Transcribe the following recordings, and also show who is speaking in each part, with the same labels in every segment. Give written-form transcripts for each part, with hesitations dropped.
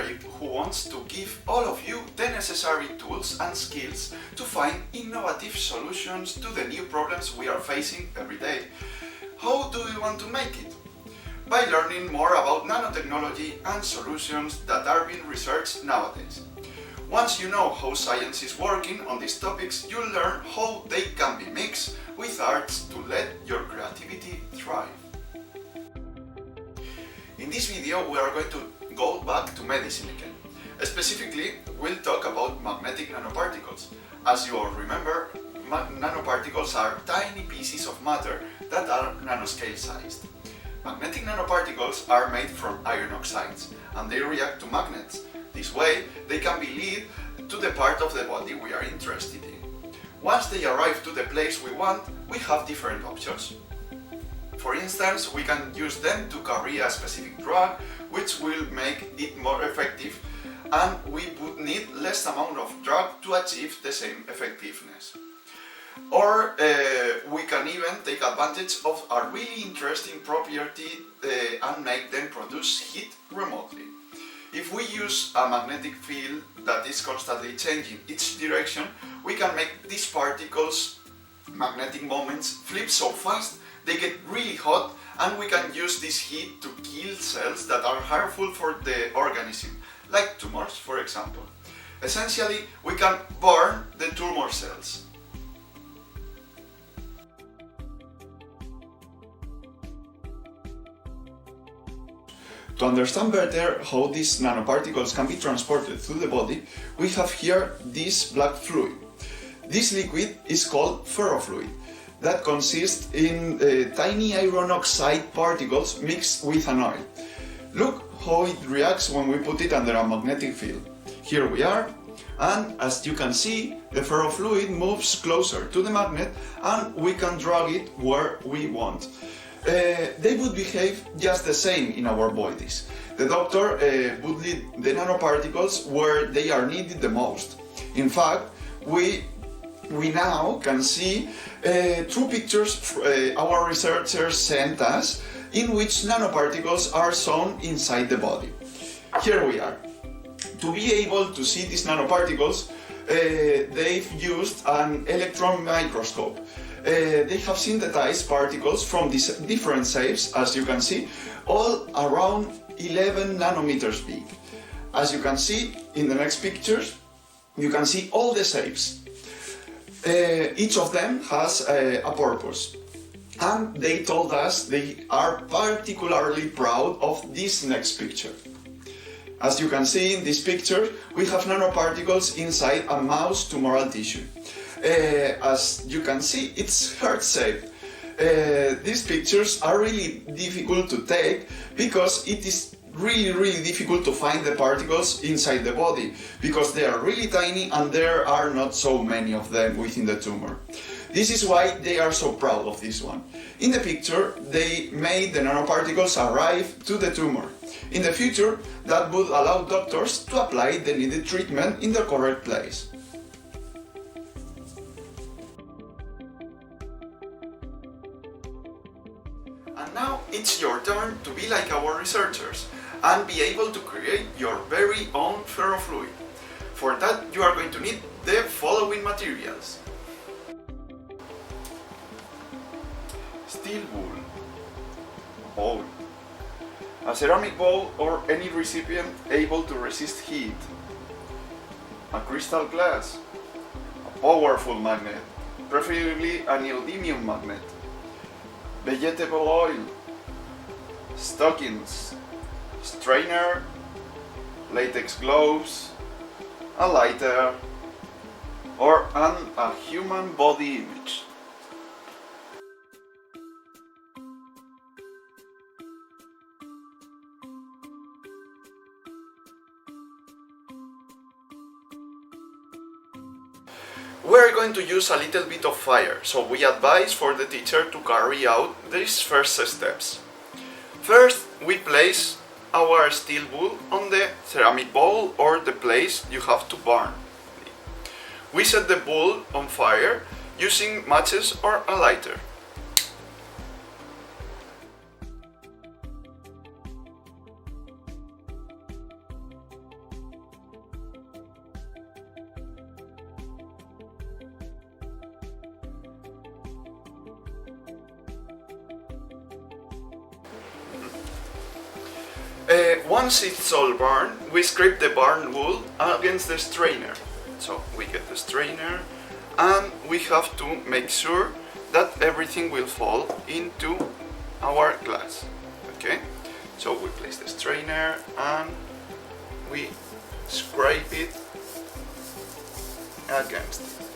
Speaker 1: brave who wants to give all of you the necessary tools and skills to find innovative solutions to the new problems we are facing every day. How do we want to make it? By learning more about nanotechnology and solutions that are being researched nowadays. Once you know how science is working on these topics, you'll learn how they can be mixed with arts to let your creativity thrive. In this video, we are going to go back to medicine again. Specifically, we'll talk about magnetic nanoparticles. As you all remember, nanoparticles are tiny pieces of matter that are nanoscale sized. Magnetic nanoparticles are made from iron oxides and they react to magnets. This way, they can be led to the part of the body we are interested in. Once they arrive to the place we want, we have different options. For instance, we can use them to carry a specific drug, which will make it more effective, and we would need less amount of drug to achieve the same effectiveness. Or we can even take advantage of a really interesting property and make them produce heat remotely. If we use a magnetic field that is constantly changing its direction, we can make these particles' magnetic moments flip so fast they get really hot, and we can use this heat to kill cells that are harmful for the organism, like tumors, for example. Essentially, we can burn the tumor cells. To understand better how these nanoparticles can be transported through the body, we have here this black fluid. This liquid is called ferrofluid, that consists in tiny iron oxide particles mixed with an oil. Look how it reacts when we put it under a magnetic field. Here we are, and as you can see, the ferrofluid moves closer to the magnet and we can drag it where we want. They would behave just the same in our bodies. The doctor would lead the nanoparticles where they are needed the most. In fact, we now can see two pictures our researchers sent us in which nanoparticles are shown inside the body. Here we are. To be able to see these nanoparticles, they've used an electron microscope. They have synthesized particles from these different shapes, as you can see, all around 11 nanometers big. As you can see in the next pictures, you can see all the shapes. Each of them has a purpose, and they told us they are particularly proud of this next picture. As you can see in this picture, we have nanoparticles inside a mouse tumoral tissue. As you can see, it's heart-shaped. These pictures are really difficult to take because it is really difficult to find the particles inside the body because they are really tiny and there are not so many of them within the tumor. This is why they are so proud of this one. In the picture, they made the nanoparticles arrive to the tumor. In the future, that would allow doctors to apply the needed treatment in the correct place. And now it's your turn to be like our researchers and be able to create your very own ferrofluid. For that, you are going to need the following materials. Steel bowl, a ceramic bowl or any recipient able to resist heat, a crystal glass, a powerful magnet, preferably a neodymium magnet, vegetable oil, stockings, strainer, latex gloves, a lighter, or a human body image. We're going to use a little bit of fire, so we advise for the teacher to carry out these first steps. First, we place our steel bowl on the ceramic bowl or the place you have to burn. We set the bowl on fire using matches or a lighter. Once it's all burned, we scrape the burned wool against the strainer. So we get the strainer and we have to make sure that everything will fall into our glass. Okay, so we place the strainer and we scrape it against it.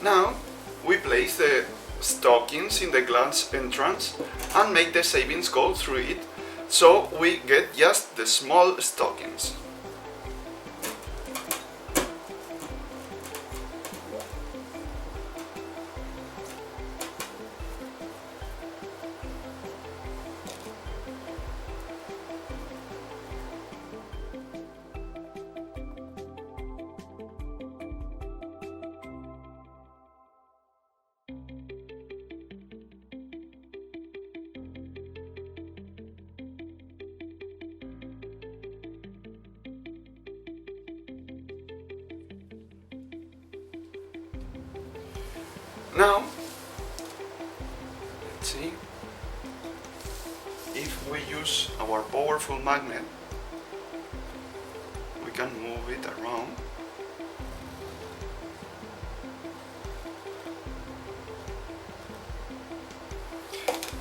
Speaker 1: Now we place the stockings in the glass entrance and make the savings go through it, so we get just the small stockings. Now, let's see, if we use our powerful magnet, we can move it around.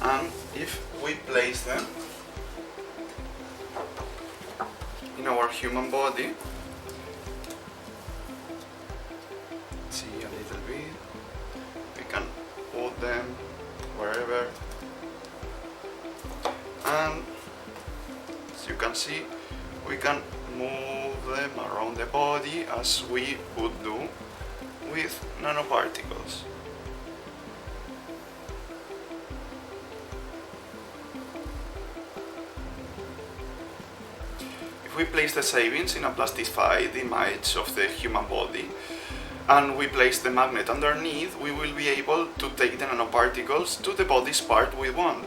Speaker 1: And if we place them in our human body, see a little bit, we can put them wherever, and as you can see, we can move them around the body as we would do with nanoparticles. If we place the savings in a plastified image of the human body and we place the magnet underneath, we will be able to take the nanoparticles to the body's part we want.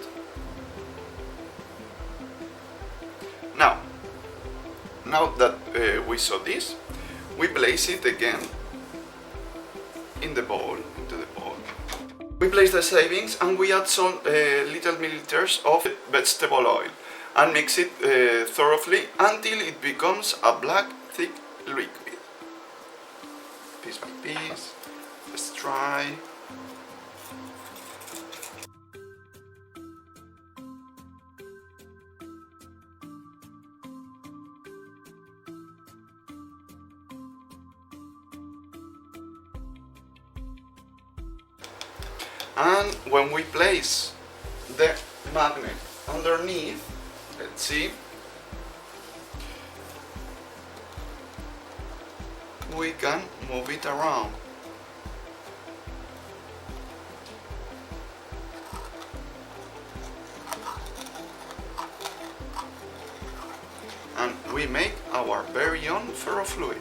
Speaker 1: Now that we saw this, we place it again in the bowl, into the bowl. We place the savings and we add some little milliliters of vegetable oil and mix it thoroughly until it becomes a black, thick liquid. Piece by piece, let's try. And when we place the magnet underneath, let's see, we can move it around. And we make our very own ferrofluid.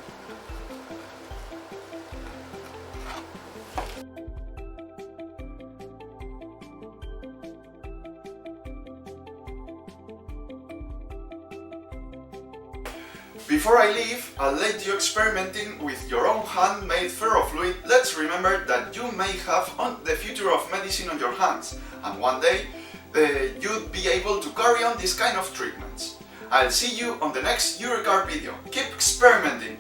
Speaker 1: Before I leave, I'll let you experimenting with your own handmade ferrofluid. Let's remember that you may have the future of medicine on your hands, and one day you'd be able to carry on this kind of treatments. I'll see you on the next Eurocard video. Keep experimenting!